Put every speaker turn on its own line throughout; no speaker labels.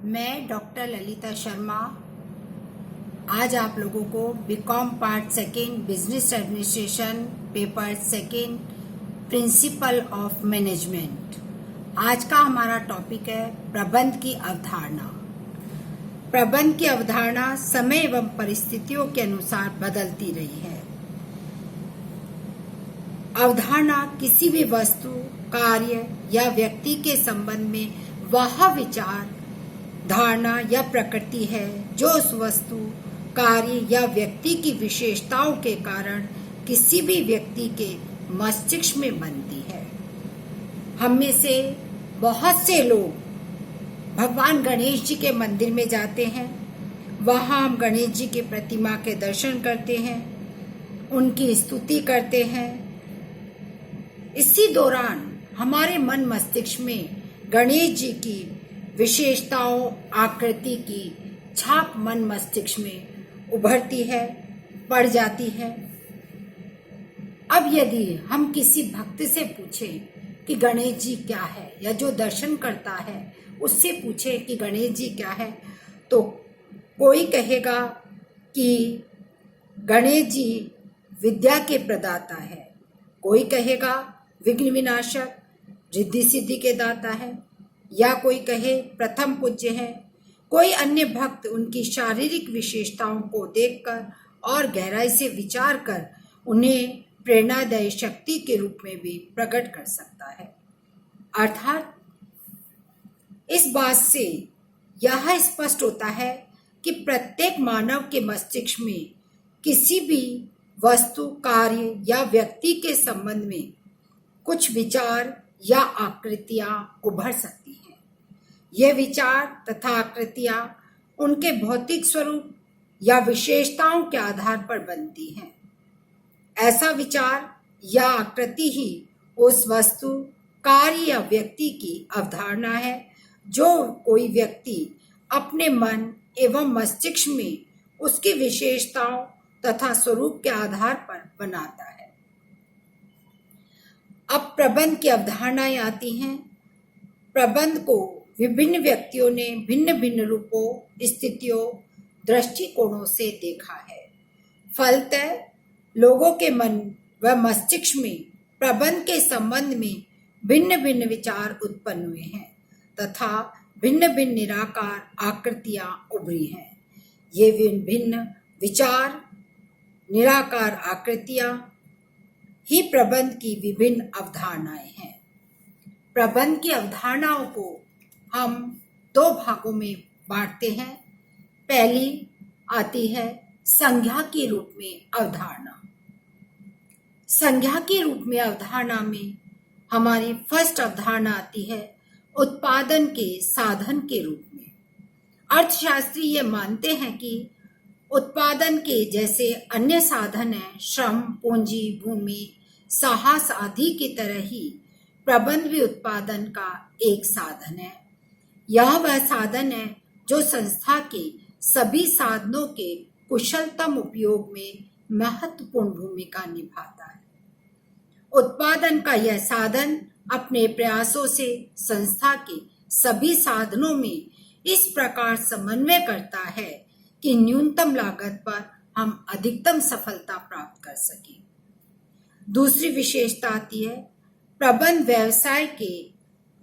मैं डॉक्टर ललिता शर्मा आज आप लोगों को BCom part second business administration paper second principle of management. आज का हमारा टॉपिक है प्रबंध की अवधारणा। प्रबंध की अवधारणा समय एवं परिस्थितियों के अनुसार बदलती रही है। अवधारणा किसी भी वस्तु, कार्य या व्यक्ति के संबंध में वह विचार, धारणा या प्रकृति है जो उस वस्तु, कार्य या व्यक्ति की विशेषताओं के कारण किसी भी व्यक्ति के मस्तिष्क में बनती है। हम में से बहुत से लोग भगवान गणेश जी के मंदिर में जाते हैं। वहां हम गणेश जी की प्रतिमा के दर्शन करते हैं, उनकी स्तुति करते हैं। इसी दौरान हमारे मन मस्तिष्क में गणेश जी की विशेषताओं, आकृति की छाप मन मस्तिष्क में उभरती है, पड़ जाती है। अब यदि हम किसी भक्त से पूछें कि गणेश जी क्या है, या जो दर्शन करता है उससे पूछे कि गणेश जी क्या है, तो कोई कहेगा कि गणेश जी विद्या के प्रदाता है, कोई कहेगा विघ्न विनाशक, रिद्धि सिद्धि के दाता है, या कोई कहे प्रथम पूज्य है। कोई अन्य भक्त उनकी शारीरिक विशेषताओं को देखकर और गहराई से विचार कर उन्हें प्रेरणादायी शक्ति के रूप में भी प्रकट कर सकता है। अर्थात इस बात से यह स्पष्ट होता है कि प्रत्येक मानव के मस्तिष्क में किसी भी वस्तु, कार्य या व्यक्ति के संबंध में कुछ विचार या आकृतियां उभर सकती हैं। ये विचार तथा आकृतियां उनके भौतिक स्वरूप या विशेषताओं के आधार पर बनती हैं। ऐसा विचार या आकृति ही उस वस्तु, कार्य या व्यक्ति की अवधारणा है जो कोई व्यक्ति अपने मन एवं मस्तिष्क में उसकी विशेषताओं तथा स्वरूप के आधार पर बनाता है। अब प्रबंध की अवधारणाएं आती हैं। प्रबंध को विभिन्न व्यक्तियों ने भिन्न भिन्न रूपों, स्थितियों, दृष्टिकोणों से देखा है। फलतः लोगों के मन व मस्तिष्क में प्रबंध के संबंध में भिन्न भिन्न विचार उत्पन्न हुए हैं तथा भिन्न भिन्न निराकार आकृतियां उभरी हैं। ये भिन्न विचार, निराकार आकृतियां ही प्रबंध की विभिन्न अवधारणाएं हैं। प्रबंध की अवधारणाओं को हम दो भागों में बांटते हैं। पहली आती है संज्ञा के रूप में अवधारणा। संज्ञा के रूप में अवधारणा में हमारी फर्स्ट अवधारणा आती है उत्पादन के साधन के रूप में। अर्थशास्त्री ये मानते हैं कि उत्पादन के जैसे अन्य साधन हैं, श्रम, पूंजी, भूमि, साहस आदि की तरह ही प्रबंध भी उत्पादन का एक साधन है। यह वह साधन है जो संस्था के सभी साधनों के कुशलतम उपयोग में महत्वपूर्ण भूमिका निभाता है। उत्पादन का यह साधन अपने प्रयासों से संस्था के सभी साधनों में इस प्रकार समन्वय करता है कि न्यूनतम लागत पर हम अधिकतम सफलता प्राप्त कर सकें। दूसरी विशेषता आती है प्रबंध व्यवसाय के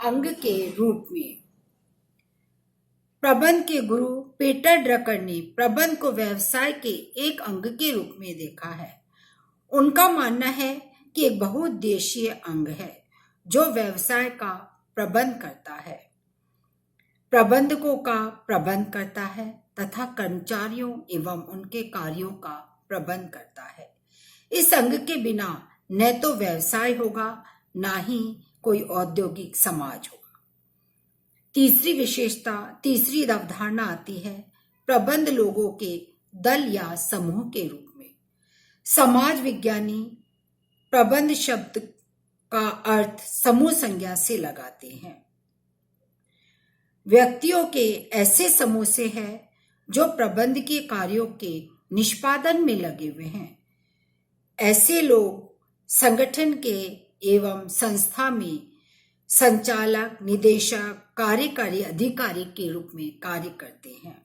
अंग के रूप में। प्रबंध के गुरु पीटर ड्रकर ने प्रबंध को व्यवसाय के एक अंग के रूप में देखा है। उनका मानना है कि एक बहुउद्देशीय अंग है जो व्यवसाय का प्रबंध करता है, प्रबंधकों का प्रबंध करता है तथा कर्मचारियों एवं उनके कार्यों का प्रबंध करता है। इस अंग के बिना न तो व्यवसाय होगा, ना ही कोई औद्योगिक समाज होगा। तीसरी अवधारणा आती है प्रबंध लोगों के दल या समूह के रूप में। समाज विज्ञानी प्रबंध शब्द का अर्थ समूह संज्ञा से लगाते हैं। व्यक्तियों के ऐसे समूह से है जो प्रबंध के कार्यों के निष्पादन में लगे हुए हैं। ऐसे लोग संगठन के एवं संस्था में संचालक, निदेशक, कार्यकारी अधिकारी के रूप में कार्य करते हैं।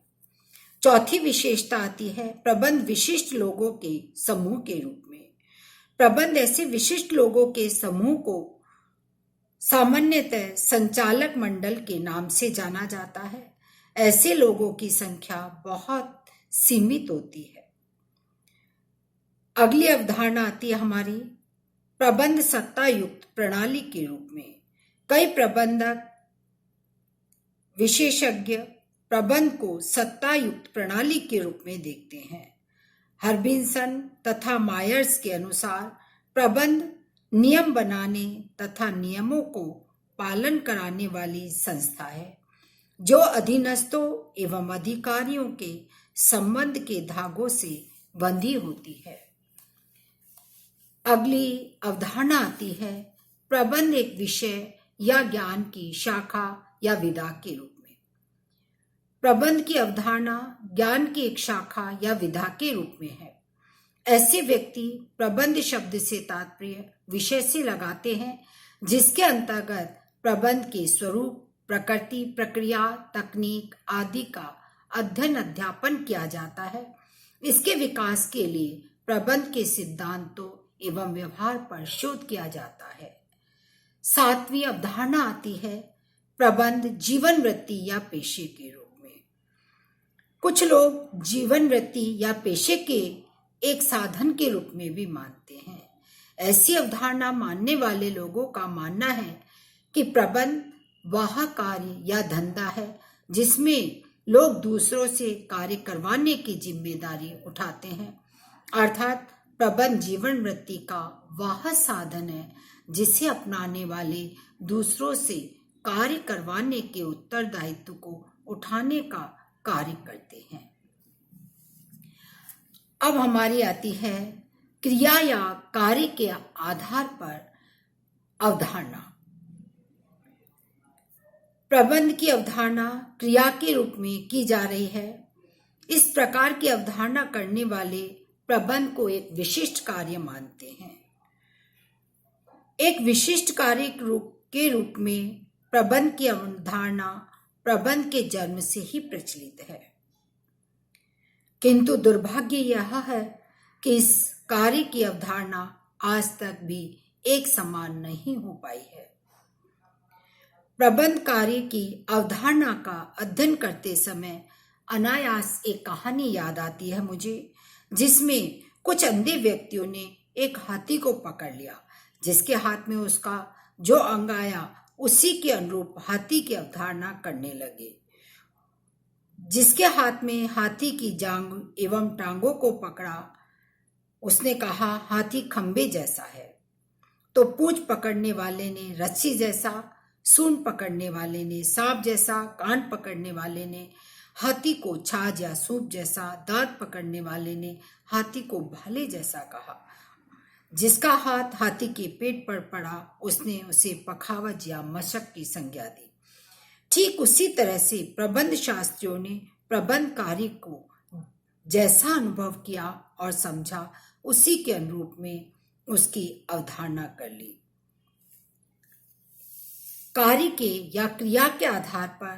चौथी विशेषता आती है प्रबंध विशिष्ट लोगों के समूह के रूप में। प्रबंध ऐसे विशिष्ट लोगों के समूह को सामान्यतः संचालक मंडल के नाम से जाना जाता है। ऐसे लोगों की संख्या बहुत सीमित होती है। अगली अवधारणा आती है हमारी प्रबंध सत्ता युक्त प्रणाली के रूप में। कई प्रबंधक विशेषज्ञ प्रबंध को सत्ता युक्त प्रणाली के रूप में देखते हैं। हर्बिन्सन तथा मायर्स के अनुसार प्रबंध नियम बनाने तथा नियमों को पालन कराने वाली संस्था है जो अधीनस्थों एवं अधिकारियों के संबंध के धागों से बंधी होती है। अगली अवधारणा आती है प्रबंध एक विषय या ज्ञान की शाखा या विधा के रूप में। प्रबंध की अवधारणा ज्ञान की एक शाखा या विधा के रूप में है। ऐसे व्यक्ति प्रबंध शब्द से तात्पर्य विषय से लगाते हैं जिसके अंतर्गत प्रबंध के स्वरूप, प्रकृति, प्रक्रिया, तकनीक आदि का अध्ययन अध्यापन किया जाता है। इसके विकास के लिए प्रबंध के सिद्धांतों एवं व्यवहार पर शोध किया जाता है। सातवीं अवधारणा आती है प्रबंध जीवन वृत्ति या पेशे के रूप में। कुछ लोग जीवन वृत्ति या पेशे के एक साधन के रूप में भी मानते हैं। ऐसी अवधारणा मानने वाले लोगों का मानना है कि प्रबंध वह कार्य या धंधा है जिसमें लोग दूसरों से कार्य करवाने की जिम्मेदारी उठाते हैं। अर्थात प्रबंध जीवन वृत्ति का वह साधन है जिसे अपनाने वाले दूसरों से कार्य करवाने के उत्तरदायित्व को उठाने का कार्य करते हैं। अब हमारी आती है क्रिया या कार्य के आधार पर अवधारणा। प्रबंध की अवधारणा क्रिया के रूप में की जा रही है। इस प्रकार की अवधारणा करने वाले प्रबंध को एक विशिष्ट कार्य मानते हैं। एक विशिष्ट कार्य के रूप में प्रबंध की अवधारणा प्रबंध के जन्म से ही प्रचलित है, किंतु दुर्भाग्य यह है कि इस कार्य की अवधारणा आज तक भी एक समान नहीं हो पाई है। प्रबंध कार्य की अवधारणा का अध्ययन करते समय अनायास एक कहानी याद आती है मुझे, जिसमें कुछ अंधे व्यक्तियों ने एक हाथी को पकड़ लिया, जिसके हाथ में उसका जो अंग आया उसी के अनुरूप हाथी की अवधारणा करने लगे। जिसके हाथ में हाथी की जांग एवं टांगों को पकड़ा, उसने कहा हाथी खंबे जैसा है, तो पूंछ पकड़ने वाले ने रस्सी जैसा, सूंड पकड़ने वाले ने सांप जैसा, कान पकड़ने वाले ने हाथी को छाछ या सूप जैसा, दांत पकड़ने वाले ने हाथी को भाले जैसा कहा। जिसका हाथ हाथी के पेट पर पड़ा उसने उसे पखावज या मशक की संज्ञा दी। ठीक उसी तरह से प्रबंध शास्त्रियों ने प्रबंध कार्य को जैसा अनुभव किया और समझा उसी के अनुरूप में उसकी अवधारणा कर ली। कार्य के या क्रिया के आधार पर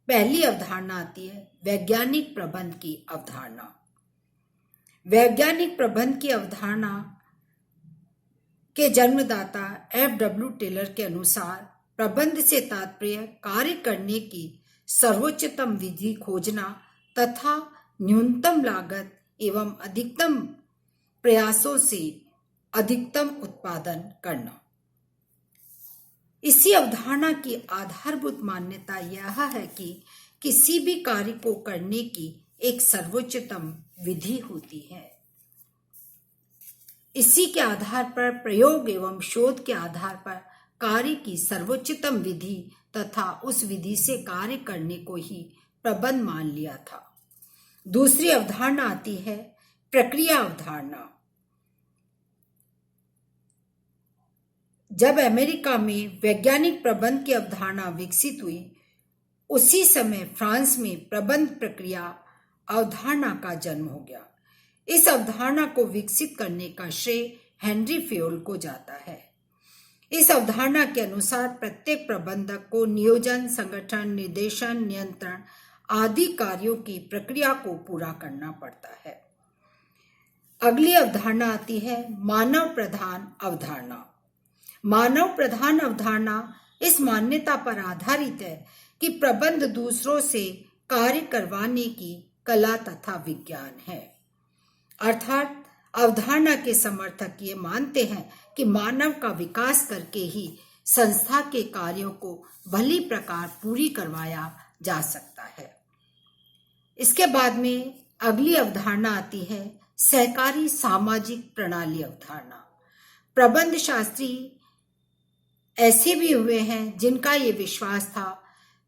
पहली अवधारणा आती है वैज्ञानिक प्रबंध की अवधारणा। वैज्ञानिक प्रबंध की अवधारणा के जन्मदाता F.W. टेलर के अनुसार प्रबंध से तात्पर्य कार्य करने की सर्वोच्चतम विधि खोजना तथा न्यूनतम लागत एवं अधिकतम प्रयासों से अधिकतम उत्पादन करना। इसी अवधारणा की आधारभूत मान्यता यह है कि किसी भी कार्य को करने की एक सर्वोच्चतम विधि होती है। इसी के आधार पर प्रयोग एवं शोध के आधार पर कार्य की सर्वोच्चतम विधि तथा उस विधि से कार्य करने को ही प्रबंध मान लिया था। दूसरी अवधारणा आती है प्रक्रिया अवधारणा। जब अमेरिका में वैज्ञानिक प्रबंध की अवधारणा विकसित हुई, उसी समय फ्रांस में प्रबंध प्रक्रिया अवधारणा का जन्म हो गया। इस अवधारणा को विकसित करने का श्रेय हेनरी फेयोल को जाता है। इस अवधारणा के अनुसार प्रत्येक प्रबंधक को नियोजन, संगठन, निर्देशन, नियंत्रण आदि कार्यों की प्रक्रिया को पूरा करना पड़ता है। अगली अवधारणा आती है मानव प्रधान अवधारणा। मानव प्रधान अवधारणा इस मान्यता पर आधारित है कि प्रबंध दूसरों से कार्य करवाने की कला तथा विज्ञान है। अर्थात अवधारणा के समर्थक ये मानते हैं कि मानव का विकास करके ही संस्था के कार्यों को भली प्रकार पूरी करवाया जा सकता है। इसके बाद में अगली अवधारणा आती है सहकारी सामाजिक प्रणाली अवधारणा। प्रबंध शास्त्री ऐसे भी हुए हैं जिनका ये विश्वास था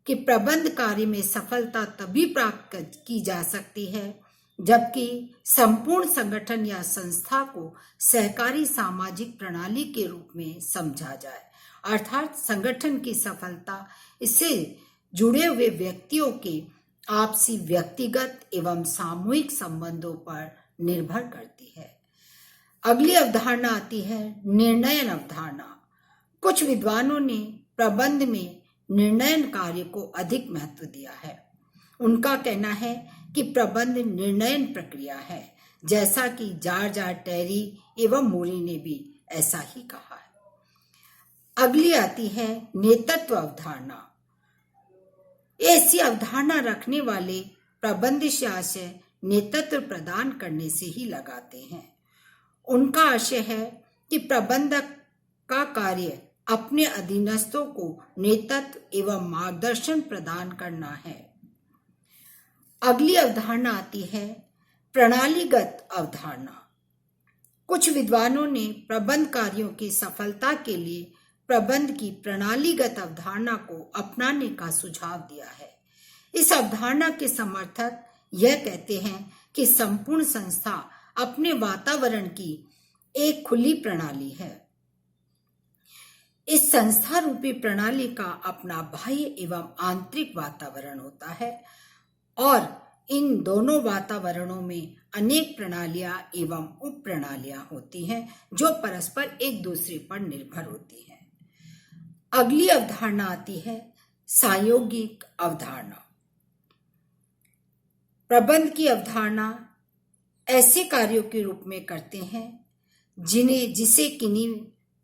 कि प्रबंध कार्य में सफलता तभी प्राप्त की जा सकती है जबकि संपूर्ण संगठन या संस्था को सहकारी सामाजिक प्रणाली के रूप में समझा जाए। अर्थात संगठन की सफलता इससे जुड़े हुए व्यक्तियों के आपसी व्यक्तिगत एवं सामूहिक संबंधों पर निर्भर करती है। अगली अवधारणा आती है निर्णयन अवधारणा। कुछ विद्वानों ने प्रबंध में निर्णयन कार्य को अधिक महत्व दिया है। उनका कहना है कि प्रबंध निर्णयन प्रक्रिया है, जैसा कि जॉर्ज आर टेरी एवं मूरी ने भी ऐसा ही कहा है। अगली आती है नेतृत्व अवधारणा। ऐसी अवधारणा रखने वाले प्रबंध आशय नेतृत्व प्रदान करने से ही लगाते हैं। उनका आशय है कि प्रबंधक का कार्य अपने अधीनस्थों को नेतृत्व एवं मार्गदर्शन प्रदान करना है। अगली अवधारणा आती है प्रणालीगत अवधारणा। कुछ विद्वानों ने प्रबंध कार्यों की सफलता के लिए प्रबंध की प्रणालीगत अवधारणा को अपनाने का सुझाव दिया है। इस अवधारणा के समर्थक यह कहते हैं कि संपूर्ण संस्था अपने वातावरण की एक खुली प्रणाली है। इस संस्था रूपी प्रणाली का अपना बाह्य एवं आंतरिक वातावरण होता है और इन दोनों वातावरणों में अनेक प्रणालियां एवं उप प्रणालियां होती हैं जो परस्पर एक दूसरे पर निर्भर होती हैं। अगली अवधारणा आती है सायोगिक अवधारणा। प्रबंध की अवधारणा ऐसे कार्यों के रूप में करते हैं जिसे किन्हीं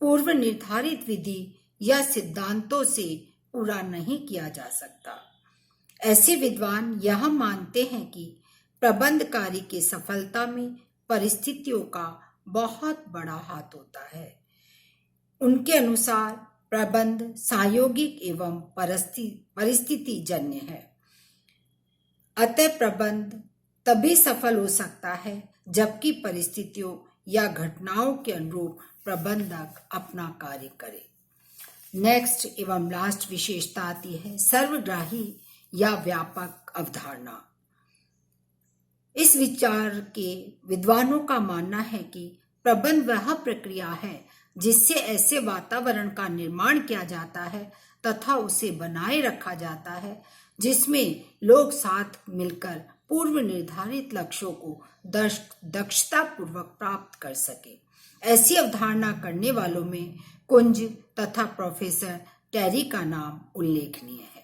पूर्व निर्धारित विधि या सिद्धांतों से पूरा नहीं किया जा सकता। ऐसे विद्वान यह मानते हैं कि प्रबंध कार्य की सफलता में परिस्थितियों का बहुत बड़ा हाथ होता है। उनके अनुसार प्रबंध सायोगिक एवं परिस्थिति जन्य है। अतः प्रबंध तभी सफल हो सकता है जबकि परिस्थितियों या घटनाओं के अनुरूप प्रबंधक अपना कार्य करे। नेक्स्ट एवं लास्ट विशेषता आती है सर्वग्राही या व्यापक अवधारणा। इस विचार के विद्वानों का मानना है कि प्रबंध वह प्रक्रिया है जिससे ऐसे वातावरण का निर्माण किया जाता है तथा उसे बनाए रखा जाता है जिसमें लोग साथ मिलकर पूर्व निर्धारित लक्ष्यों को दक्षता पूर्वक प्राप्त कर सके। ऐसी अवधारणा करने वालों में कुंज तथा प्रोफेसर टेरी का नाम उल्लेखनीय है।